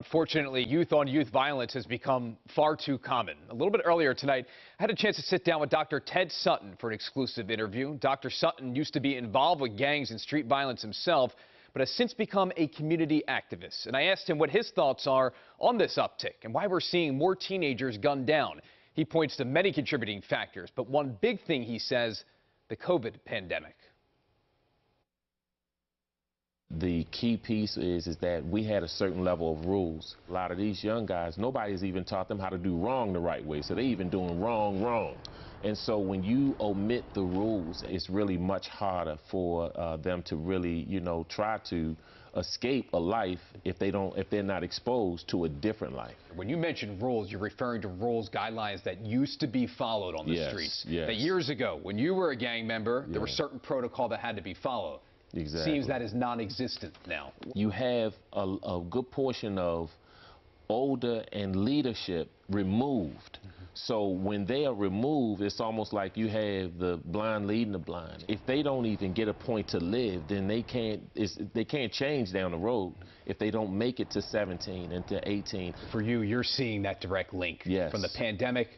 Unfortunately, youth-on-youth violence has become far too common. A little bit earlier tonight, I had a chance to sit down with Dr. Ted Sutton for an exclusive interview. Dr. Sutton used to be involved with gangs and street violence himself, but has since become a community activist. And I asked him what his thoughts are on this uptick and why we're seeing more teenagers gunned down. He points to many contributing factors, but one big thing, he says, the COVID pandemic. The key piece is that we had a certain level of rules. A lot of these young guys, nobody's even taught them how to do wrong the right way, so they're even doing wrong. And so when you omit the rules, it's really much harder for them to really, try to escape a life if they're not exposed to a different life. When you mention rules, you're referring to rules, guidelines that used to be followed on the streets. Yes. That years ago, when you were a gang member, there was certain protocol that had to be followed. Exactly. Seems that is non-existent now. You have a good portion of older and leadership removed. So when they are removed, it's almost like you have the blind leading the blind. If they don't even get a point to live, then they can't change down the road if they don't make it to 17 and to 18. For you, you're seeing that direct link from the pandemic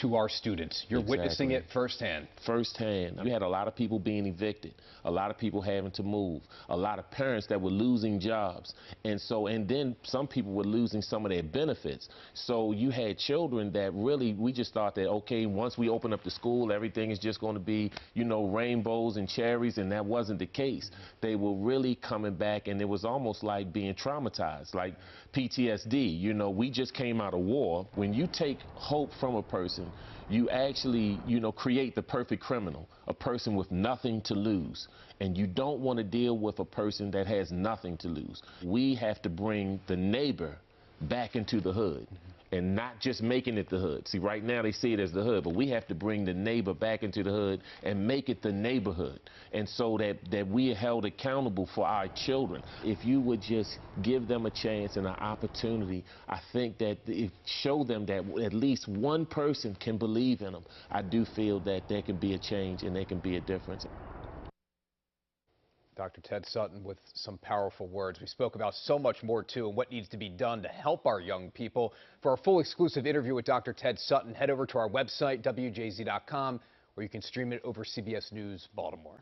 to our students. You're witnessing it firsthand. Firsthand. We had a lot of people being evicted, a lot of people having to move, a lot of parents that were losing jobs. And then some people were losing some of their benefits. So you had children that really, we just thought that, okay, once we open up the school, everything is just going to be, rainbows and cherries, and that wasn't the case. They were really coming back, and it was almost like being traumatized, like PTSD. We just came out of war. When you take hope from a person, you actually, create the perfect criminal, a person with nothing to lose. And you don't want to deal with a person that has nothing to lose. We have to bring the neighbor back into the hood and not just making it the hood. See, right now they see it as the hood, but we have to bring the neighbor back into the hood and make it the neighborhood. And so that we are held accountable for our children. If you would just give them a chance and an opportunity, I think that show them that at least one person can believe in them. I do feel that there can be a change and there can be a difference. Dr. Ted Sutton with some powerful words. We spoke about so much more, too, and what needs to be done to help our young people. For our full exclusive interview with Dr. Ted Sutton, head over to our website, WJZ.com, where you can stream it over CBS News Baltimore.